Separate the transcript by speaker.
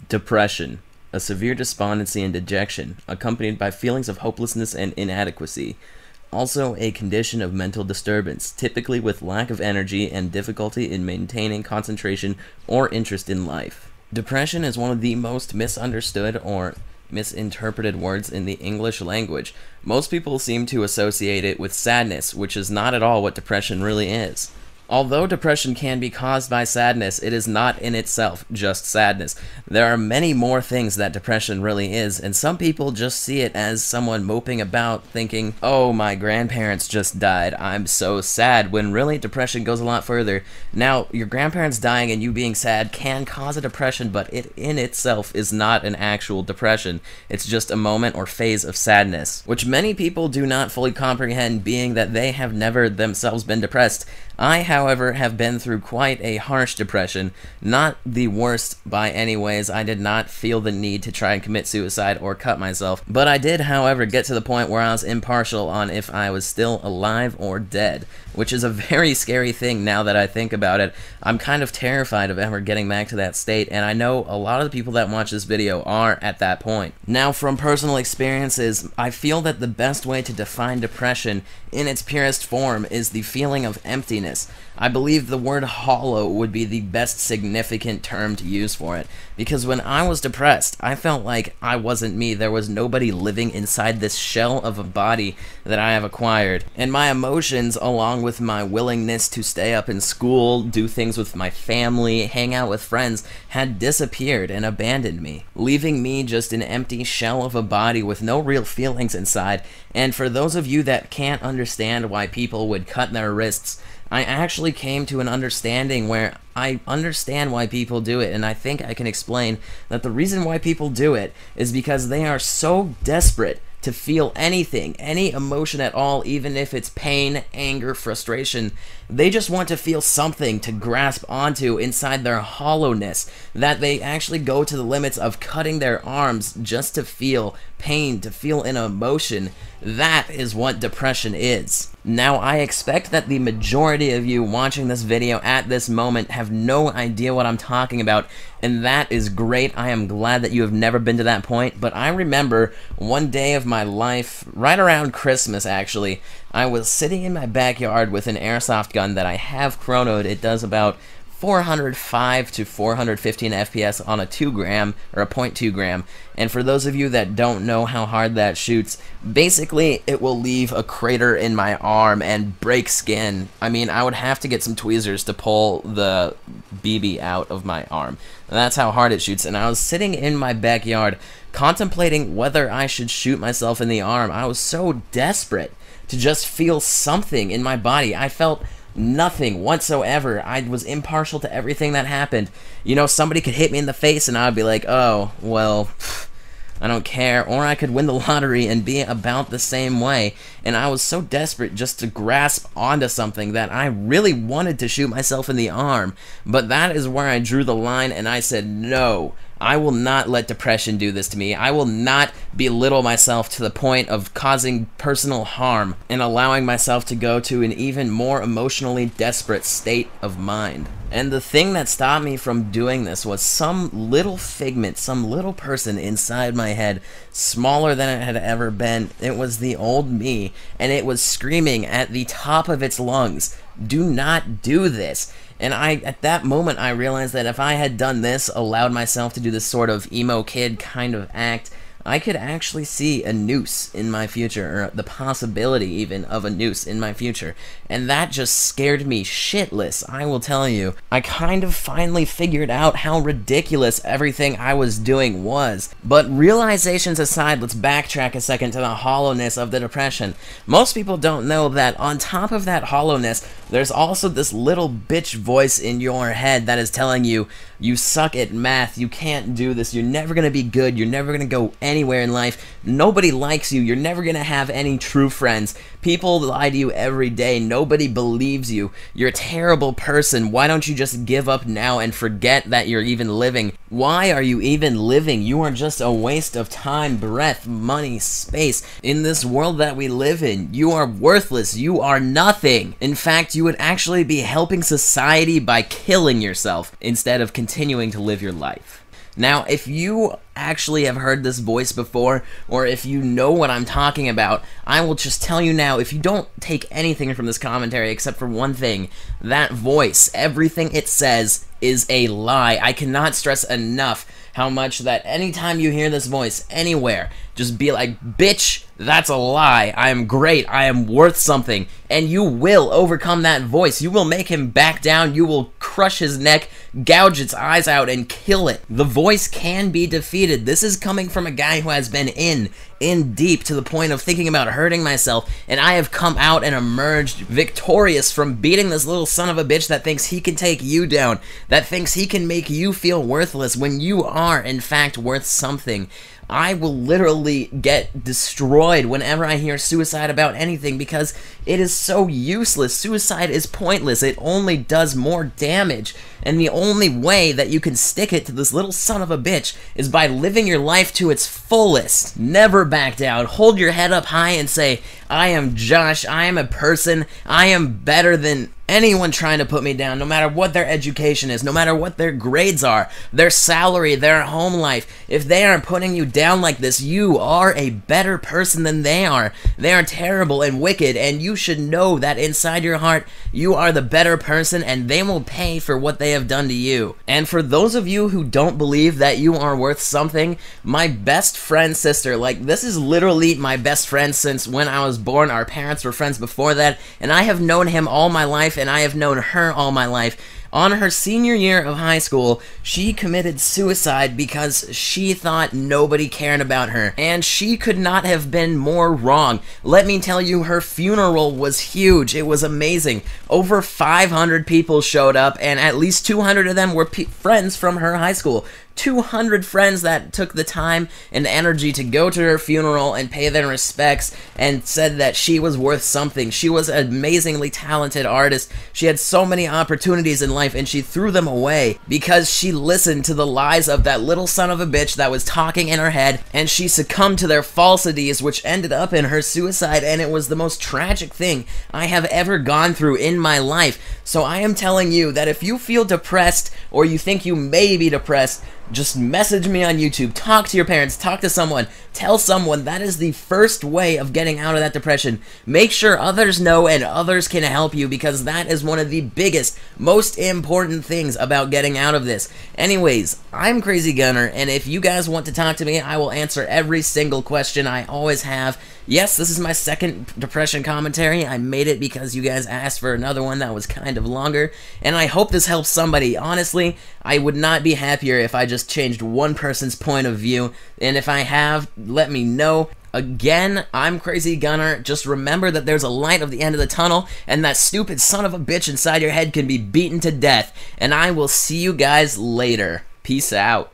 Speaker 1: Depression, a severe despondency and dejection, accompanied by feelings of hopelessness and inadequacy. Also, a condition of mental disturbance, typically with lack of energy and difficulty in maintaining concentration or interest in life. Depression is one of the most misunderstood or misinterpreted words in the English language. Most people seem to associate it with sadness, which is not at all what depression really is. Although depression can be caused by sadness, it is not in itself just sadness. There are many more things that depression really is, and some people just see it as someone moping about thinking, oh, my grandparents just died, I'm so sad, when really depression goes a lot further. Now, your grandparents dying and you being sad can cause a depression, but it in itself is not an actual depression. It's just a moment or phase of sadness, which many people do not fully comprehend, being that they have never themselves been depressed. I, however, have been through quite a harsh depression. Not the worst by any ways. I did not feel the need to try and commit suicide or cut myself, but I did, however, get to the point where I was impartial on if I was still alive or dead, which is a very scary thing now that I think about it. I'm kind of terrified of ever getting back to that state, and I know a lot of the people that watch this video are at that point. Now, from personal experiences, I feel that the best way to define depression in its purest form is the feeling of emptiness. I believe the word hollow would be the best significant term to use for it, because when I was depressed, I felt like I wasn't me. There was nobody living inside this shell of a body that I have acquired, and my emotions, along with my willingness to stay up in school, do things with my family, hang out with friends, had disappeared and abandoned me, leaving me just an empty shell of a body with no real feelings inside. And for those of you that can't understand why people would cut their wrists, I actually came to an understanding where I understand why people do it, and I think I can explain that the reason why people do it is because they are so desperate to feel anything, any emotion at all, even if it's pain, anger, frustration. They just want to feel something to grasp onto inside their hollowness, that they actually go to the limits of cutting their arms just to feel pain, to feel an emotion. That is what depression is. Now, I expect that the majority of you watching this video at this moment have no idea what I'm talking about, and that is great. I am glad that you have never been to that point, but I remember one day of my life, right around Christmas actually, I was sitting in my backyard with an airsoft gun that I have chronoed. It does about 405 to 415 FPS on a 2 gram or a .2 gram. And for those of you that don't know how hard that shoots, basically it will leave a crater in my arm and break skin. I mean, I would have to get some tweezers to pull the BB out of my arm. That's how hard it shoots. And I was sitting in my backyard contemplating whether I should shoot myself in the arm. I was so desperate to just feel something in my body. I felt nothing whatsoever. I was impartial to everything that happened. You know, somebody could hit me in the face and I'd be like, oh, well, I don't care. Or I could win the lottery and be about the same way. And I was so desperate just to grasp onto something that I really wanted to shoot myself in the arm. But that is where I drew the line, and I said, no, I will not let depression do this to me. I will not belittle myself to the point of causing personal harm and allowing myself to go to an even more emotionally desperate state of mind. And the thing that stopped me from doing this was some little figment, some little person inside my head, smaller than it had ever been. It was the old me, and it was screaming at the top of its lungs, do not do this. And at that moment, I realized that if I had done this, allowed myself to do this sort of emo kid kind of act, I could actually see a noose in my future, or the possibility even of a noose in my future. And that just scared me shitless, I will tell you. I kind of finally figured out how ridiculous everything I was doing was. But realizations aside, let's backtrack a second to the hollowness of the depression. Most people don't know that on top of that hollowness, there's also this little bitch voice in your head that is telling you, you suck at math, you can't do this, you're never gonna be good, you're never gonna go anywhere in life, nobody likes you, you're never gonna have any true friends, people lie to you every day, nobody believes you, you're a terrible person, why don't you just give up now and forget that you're even living? Why are you even living? You are just a waste of time, breath, money, space. In this world that we live in, you are worthless, you are nothing. In fact, you would actually be helping society by killing yourself instead of continuing to live your life. Now, if you actually have heard this voice before, or if you know what I'm talking about, I will just tell you now, if you don't take anything from this commentary except for one thing, that voice, everything it says is a lie. I cannot stress enough how much that anytime you hear this voice anywhere, just be like, bitch, that's a lie. I am great. I am worth something. And you will overcome that voice. You will make him back down. You will crush his neck, gouge its eyes out, and kill it. The voice can be defeated. This is coming from a guy who has been in deep to the point of thinking about hurting myself, and I have come out and emerged victorious from beating this little son of a bitch that thinks he can take you down, that thinks he can make you feel worthless when you are, in fact, worth something. I will literally get destroyed whenever I hear suicide about anything because it is so useless. Suicide is pointless. It only does more damage. And the only way that you can stick it to this little son of a bitch is by living your life to its fullest. Never back down. Hold your head up high and say, I am Josh. I am a person. I am better than anyone trying to put me down, no matter what their education is, no matter what their grades are, their salary, their home life. If they aren't putting you down like this, you are a better person than they are. They are terrible and wicked, and you should know that inside your heart, you are the better person, and they will pay for what they have done to you. And for those of you who don't believe that you are worth something, my best friend's sister, like, this is literally my best friend since when I was born. Our parents were friends before that, and I have known him all my life, and I have known her all my life. On her senior year of high school, she committed suicide because she thought nobody cared about her, and she could not have been more wrong. Let me tell you, her funeral was huge. It was amazing. Over 500 people showed up, and at least 200 of them were friends from her high school. 200 friends that took the time and energy to go to her funeral and pay their respects and said that she was worth something. She was an amazingly talented artist. She had so many opportunities in life and she threw them away because she listened to the lies of that little son of a bitch that was talking in her head, and she succumbed to their falsities, which ended up in her suicide, and it was the most tragic thing I have ever gone through in my life. So I am telling you that if you feel depressed or you think you may be depressed, just message me on YouTube, talk to your parents, talk to someone, tell someone. That is the first way of getting out of that depression. Make sure others know and others can help you, because that is one of the biggest, most important things about getting out of this. Anyways, I'm Crazy Gunner, and if you guys want to talk to me, I will answer every single question. I always have. Yes, this is my second depression commentary. I made it because you guys asked for another one that was kind of longer, and I hope this helps somebody. Honestly, I would not be happier if I just changed one person's point of view, and if I have, let me know. Again, I'm Crazy Gunner. Just remember that there's a light at the end of the tunnel, and that stupid son of a bitch inside your head can be beaten to death, and I will see you guys later. Peace out.